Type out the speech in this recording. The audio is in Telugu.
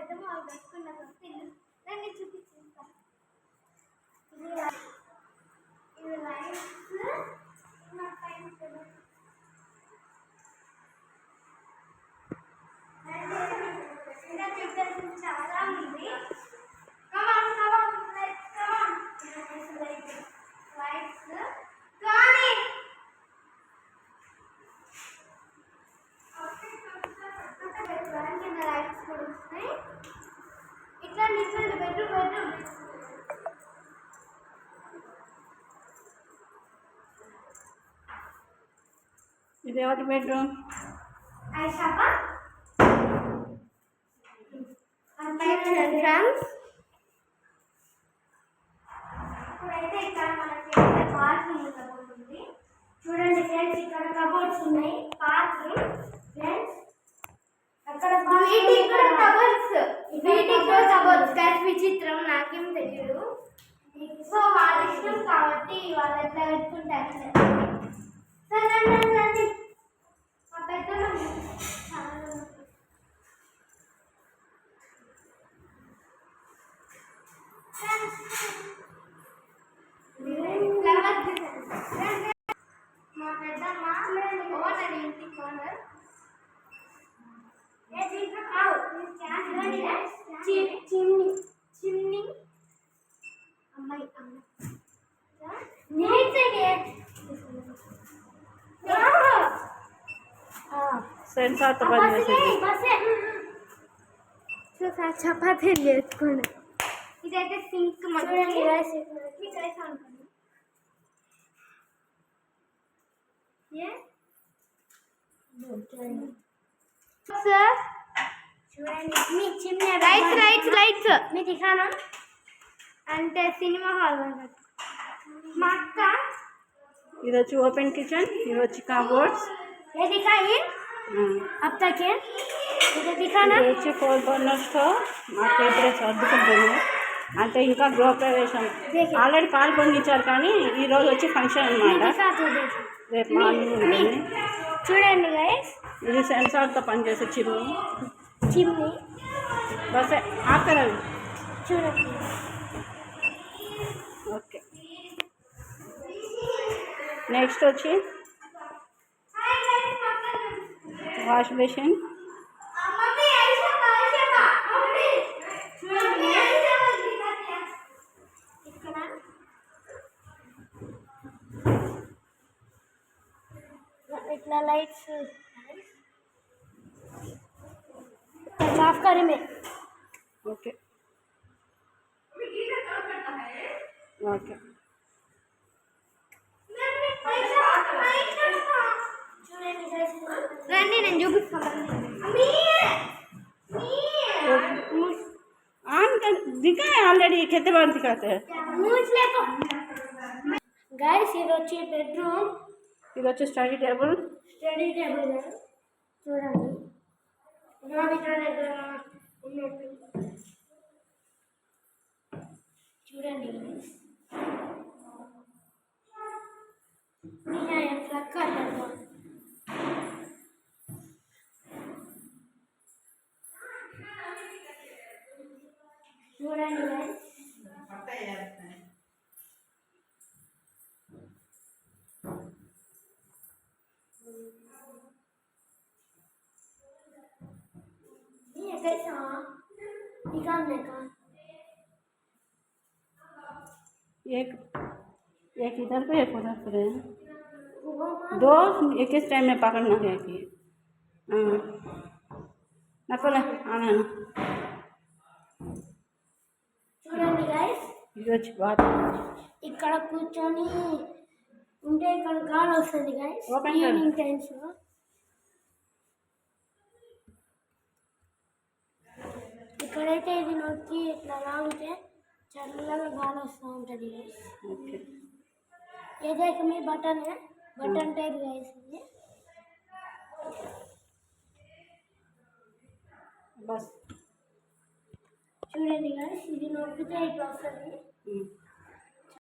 పెద్దమ్మ వాళ్ళు పెట్టుకున్న పిల్లు దాన్ని చూపించేస్తా. ఇది లైట్స్ చాలా ఉంది. ఇది ఎవరి బెడ్రూమ్? ఇప్పుడైతే ఇక్కడ మనకి బాత్రూమ్ ఉంటుంది. చూడండి ఫ్రెండ్స్, ఇక్కడ కబోర్డ్స్ ఉన్నాయి. బాత్రూమ్ ఫ్రెండ్స్, అక్కడ విచిత్రం, నాకేం తెలియదు. సో వాళ్ళ ఇష్టం కాబట్టి వాళ్ళు ఎట్లా పెట్టుకుంటారు. సరే మా పెద్దలు మా పెద్దమ్మ ఓనర్ ఇంటి ఓనర్ చిమ్ని అమ్మాయి సెన్సార్తో పనిచేసేది. చపాతీ నేర్చుకోండి. ఇదైతే సింక్ చూడండి. మీ చిన్న లైట్స్ మీ దిఖానా అంటే సినిమా హాల్ మా అక్క. ఇది వచ్చి ఓపెన్ కిచెన్, ఇది వచ్చి కబోర్డ్స్. ये दिखाइए अब तक है इधर दिखाना. ఇది వచ్చి 4 బర్నర్ స్టవ్. మాకు ఇప్పుడే సర్దుకుంటుంది అంటే ఇంకా గృహప్రవేశం ఆల్రెడీ పాలు పొంగించారు కానీ ఈరోజు వచ్చి ఫంక్షన్ అనమాట. రేపు మార్నింగ్ ఉంటుంది. చూడండి గైస్, ఇది సెన్సార్తో పనిచేసే చిమ్ని. బస్ ఆపరాదు. చూడండి. ఓకే, నెక్స్ట్ వచ్చి వాష్ బేసిన్. इतना लाइट्स साफ करे में. ओके ओके, రండి నేను చూపిస్తాను. ऑन कर दिखाए ऑलरेडी कितने बार दिखाते हैं. गाइस ఇది వచ్చి బెడ్రూమ్. ఇది వచ్చి స్టడీ టేబుల్. చూడండి చూడండి చూడండి कैसा निकालने का. एक इधर पे एक उधर पे, दो एक इस टाइम में पकड़ना है कि ना पहले आना ना. చూడండి గైస్, ఇది వచ్చి బాత్. ఇక్కడ కూర్చొని ఉంటే ఇక్కడ గాలి వస్తుంది గైస్ ఈవినింగ్ టైమ్స్. ఇక్కడైతే ఇది నొక్కి ఇట్లా లాగితే చల్లగా గాలి వస్తూ ఉంటుంది గైస్. ఓకే, ఏదైతే మీ బటన్ టైప్ గైస్ ఇది. బస్ చూడండి గైస్, ఇది నొక్కితే ఇట్లా వస్తుంది.